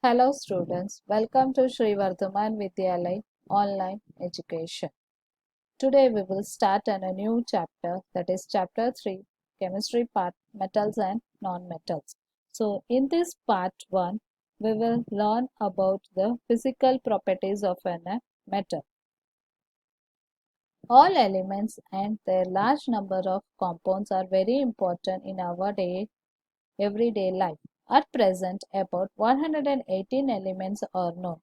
Hello students, welcome to Sri Vardhaman Vidyalay online education. Today we will start on a new chapter, that is chapter 3, chemistry part, metals and non-metals. So in this part 1 we will learn about the physical properties of a metal. All elements and their large number of compounds are very important in our everyday life. At present, about 118 elements are known.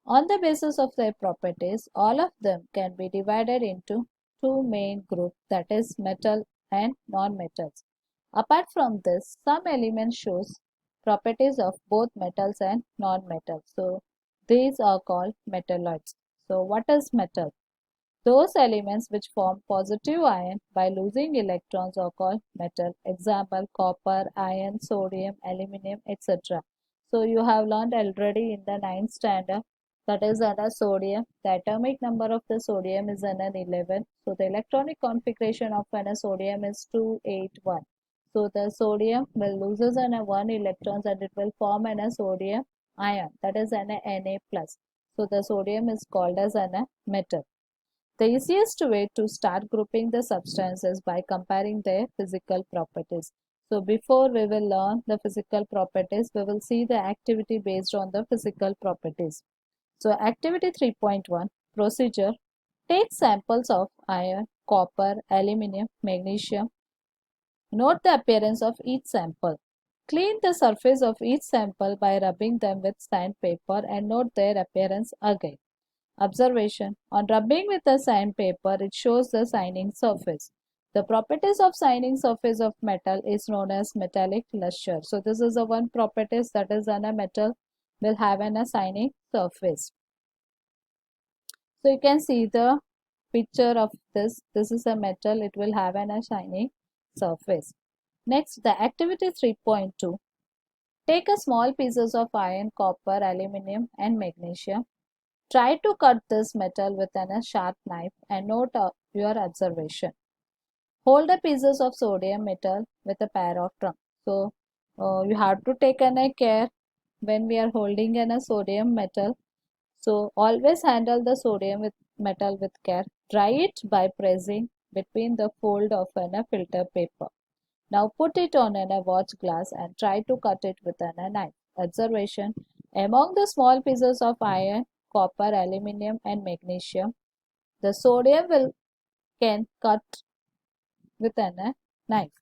On the basis of their properties, all of them can be divided into two main groups, that is metal and non-metals. Apart from this, some elements shows properties of both metals and non-metals. So these are called metalloids. So what is metal? Those elements which form positive ion by losing electrons are called metal. Example, copper, iron, sodium, aluminum, etc. So you have learned already in the ninth standard, that is under sodium. The atomic number of the sodium is an 11. So the electronic configuration of an sodium is 281. So the sodium will loses an 1 electrons and it will form an sodium ion, that is an Na plus. So the sodium is called as an metal. The easiest way to start grouping the substances by comparing their physical properties. So before we will learn the physical properties, we will see the activity based on the physical properties. So activity 3.1 procedure. Take samples of iron, copper, aluminum, magnesium. Note the appearance of each sample. Clean the surface of each sample by rubbing them with sandpaper and note their appearance again. Observation. On rubbing with the sandpaper, it shows the shining surface. The properties of shining surface of metal is known as metallic luster. So this is the one properties, that is on a metal will have a shining surface. So you can see the picture of this. This is a metal, it will have a shining surface. Next, the activity 3.2. Take a small pieces of iron, copper, aluminum and magnesium. Try to cut this metal with a sharp knife and note your observation. Hold the pieces of sodium metal with a pair of tongs. So you have to take care when we are holding a sodium metal. So always handle the sodium with metal with care. Dry it by pressing between the fold of a filter paper. Now put it on a watch glass and try to cut it with a knife. Observation. Among the small pieces of iron, copper, aluminum and magnesium, the sodium can cut with a knife.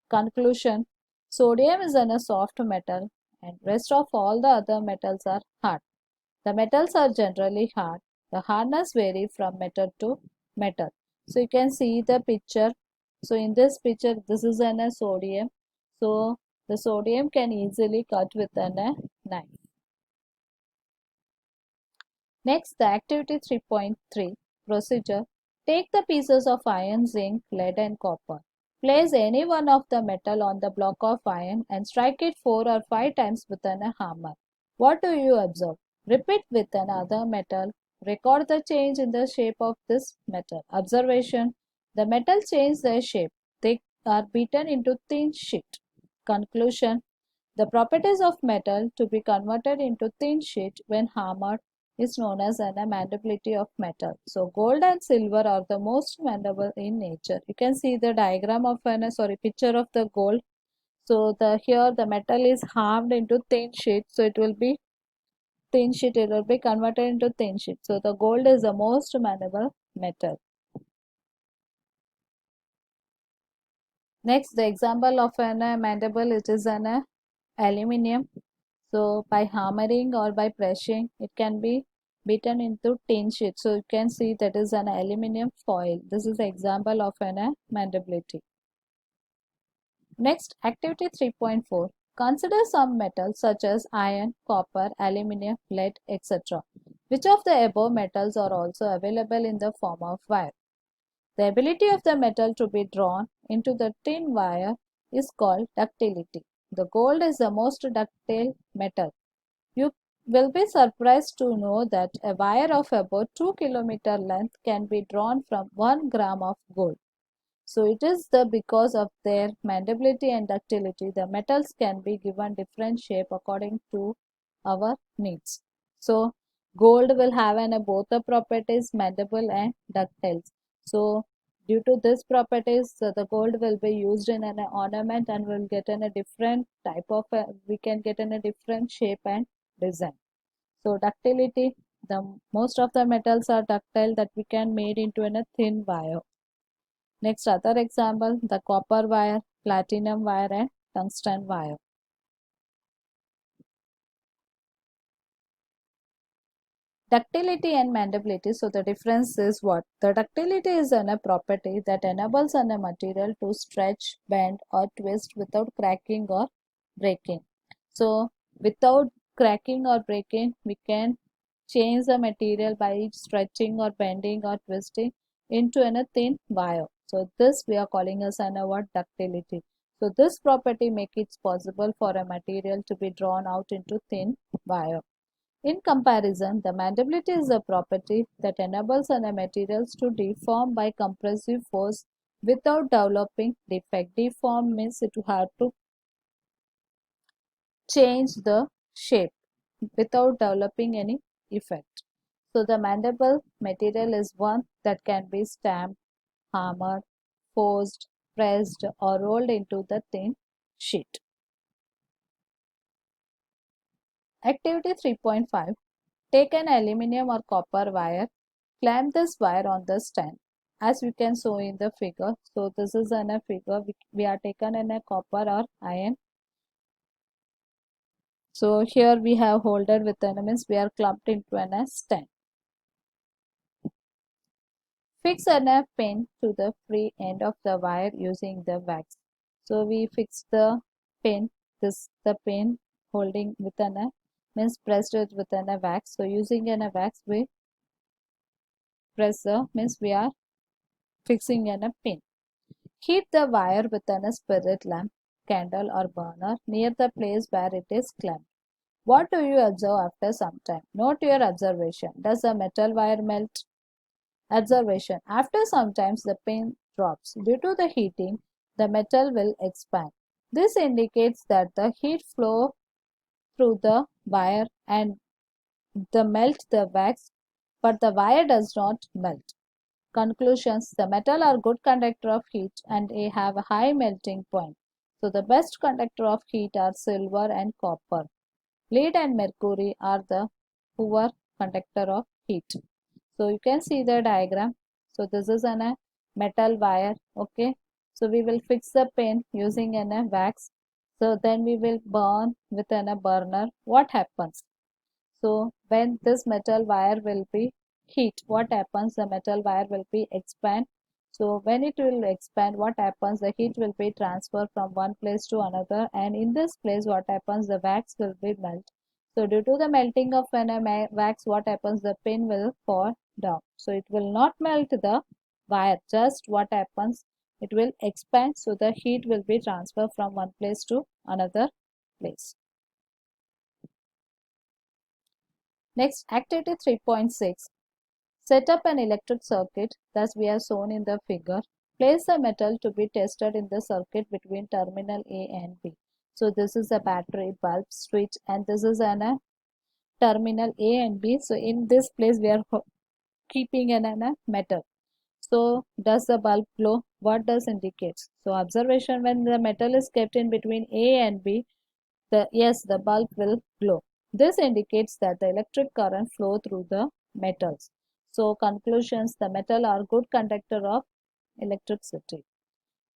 Conclusion. Sodium is a soft metal and rest of all the other metals are hard. The metals are generally hard. The hardness vary from metal to metal. So you can see the picture. So in this picture, this is a sodium. So the sodium can easily cut with a knife. Next, the activity 3.3 procedure. Take the pieces of iron, zinc, lead and copper. Place any one of the metal on the block of iron and strike it 4 or 5 times with a hammer. What do you observe? Repeat with another metal. Record the change in the shape of this metal. Observation. The metal change their shape. They are beaten into thin sheet. Conclusion. The properties of metal to be converted into thin sheet when hammered is known as an malleability of metal. So gold and silver are the most malleable in nature. You can see the diagram of picture of the gold. So here the metal is harmed into thin sheet. So it will be thin sheet. It will be converted into thin sheet. So the gold is the most malleable metal. Next, the example of an mandible, it is an aluminium. So by hammering or by pressing, it can be beaten into tin sheet. So you can see that is an aluminum foil. This is the example of an mandibility. Next, activity 3.4. Consider some metals such as iron, copper, aluminum, lead, etc. Which of the above metals are also available in the form of wire? The ability of the metal to be drawn into the thin wire is called ductility. The gold is the most ductile metal. You will be surprised to know that a wire of about 2 km length can be drawn from 1 gram of gold. So it is because of their malleability and ductility, the metals can be given different shape according to our needs. So gold will have both the properties malleable and ductile. So due to this properties, the gold will be used in an ornament and will get in a different type of we can get in a different shape and design. So ductility, the most of the metals are ductile that we can made into a thin wire. Next other example, the copper wire, platinum wire and tungsten wire. Ductility and malleability. So the difference is what? The ductility is a property that enables a material to stretch, bend or twist without cracking or breaking. So without cracking or breaking, we can change the material by stretching or bending or twisting into a thin wire. So this we are calling as what? Ductility. So this property makes it possible for a material to be drawn out into thin wire. In comparison, the malleability is a property that enables materials to deform by compressive force without developing defect. Deform means it have to change the shape without developing any effect. So the malleable material is one that can be stamped, hammered, forged, pressed or rolled into the thin sheet. Activity 3.5. Take an aluminium or copper wire. Clamp this wire on the stand as we can show in the figure. So this is in a figure we are taken in a copper or iron. So here we have holder with means we are clumped into a stand. Fix a pin to the free end of the wire using the wax. So we fix the pin, the pin holding with means pressed it with a wax. So using a wax we press means we are fixing a pin. Heat the wire with a spirit lamp, candle or burner near the place where it is clamped. What do you observe after some time? Note your observation. Does the metal wire melt? Observation. After some time the pin drops. Due to the heating, the metal will expand. This indicates that the heat flow through the wire and the melt the wax, but the wire does not melt. Conclusions. The metal are good conductor of heat and they have a high melting point. So the best conductor of heat are silver and copper. Lead and mercury are the poor conductor of heat. So you can see the diagram. So this is a metal wire. Okay. So we will fix the pin using a wax. So then we will burn with a burner. What happens? So when this metal wire will be heat, what happens? The metal wire will be expand. So when it will expand, what happens? The heat will be transferred from one place to another, and in this place, what happens? The wax will be melt. So due to the melting of a wax, what happens? The pin will fall down. So it will not melt the wire. Just what happens? It will expand. So the heat will be transferred from one place to another place. Next, activity 3.6. Set up an electric circuit, thus we are shown in the figure. Place the metal to be tested in the circuit between terminal A and B. So this is a battery, bulb, switch, and this is a terminal A and B. So in this place we are keeping a metal. So does the bulb glow? What does indicates? So observation, when the metal is kept in between A and B, the bulb will glow. This indicates that the electric current flow through the metals. So conclusions, the metal are good conductor of electricity.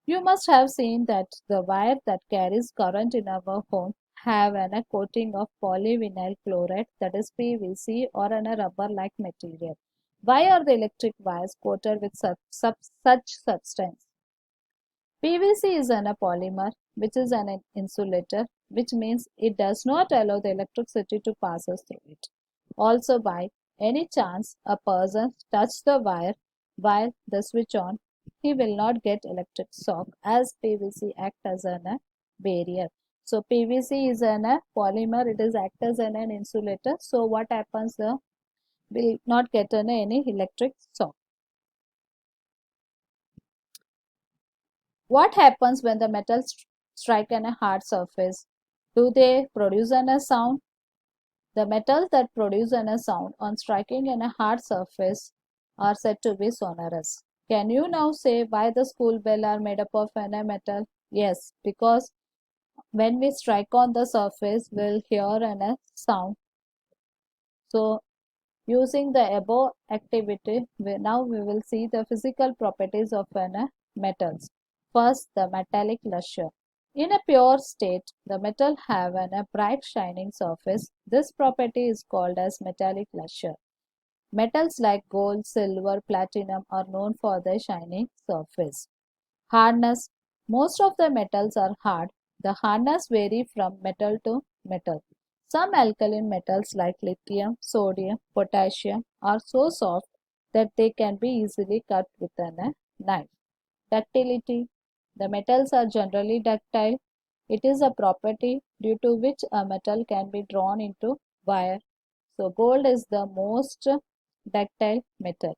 You must have seen that the wire that carries current in our home have a coating of polyvinyl chloride, that is PVC, or a rubber-like material. Why are the electric wires coated with such substance? PVC is a polymer which is an insulator, which means it does not allow the electricity to pass through it. Also, by any chance a person touch the wire while the switch on, he will not get electric shock as PVC act as a barrier. So PVC is a polymer, it is act as an insulator. So what happens? The will not get any electric shock. What happens when the metal, strike on a hard surface? Do they produce a sound? The metals that produce a sound on striking in a hard surface are said to be sonorous. Can you now say why the school bell are made up of a metal? Yes, because when we strike on the surface, we'll hear a sound. So, using the above activity, now we will see the physical properties of metals. First, the metallic luster. In a pure state, the metal have a bright shining surface. This property is called as metallic luster. Metals like gold, silver, platinum are known for their shining surface. Hardness. Most of the metals are hard. The hardness vary from metal to metal. Some alkaline metals like lithium, sodium, potassium are so soft that they can be easily cut with a knife. Ductility. The metals are generally ductile. It is a property due to which a metal can be drawn into wire. So gold is the most ductile metal.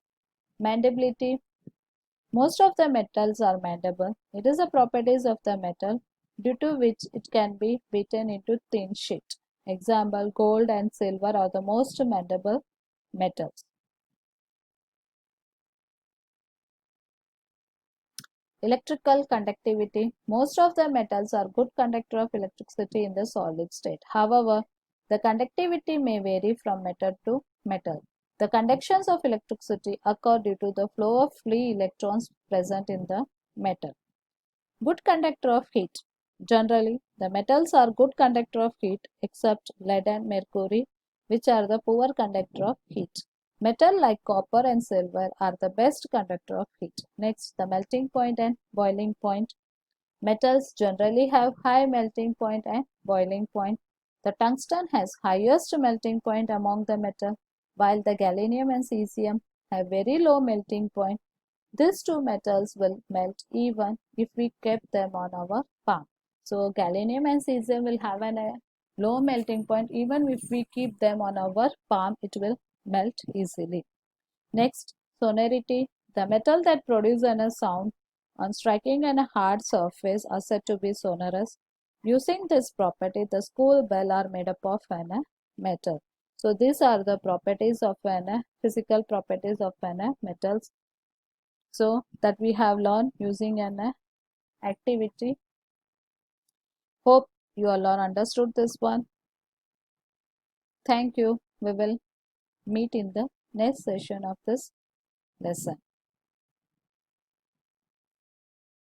Mendability. Most of the metals are mendable. It is a properties of the metal due to which it can be beaten into thin sheet. Example, gold and silver are the most mendable metals. Electrical conductivity. Most of the metals are good conductor of electricity in the solid state. However, the conductivity may vary from metal to metal. The conductions of electricity occur due to the flow of free electrons present in the metal. Good conductor of heat. Generally, the metals are good conductor of heat except lead and mercury, which are the poor conductor of heat. Metal like copper and silver are the best conductor of heat. Next, the melting point and boiling point. Metals generally have high melting point and boiling point. The tungsten has highest melting point among the metal, while the gallium and cesium have very low melting point. These two metals will melt even if we kept them on our palm. So gallium and cesium will have a low melting point. Even if we keep them on our palm, it will melt easily. Next, sonority. The metal that produce a sound on striking on a hard surface are said to be sonorous. Using this property, the school bell are made up of a metal. So these are the properties of physical properties of metals. So that we have learned using an activity. Hope you all are understood this one. Thank you. We will meet in the next session of this lesson.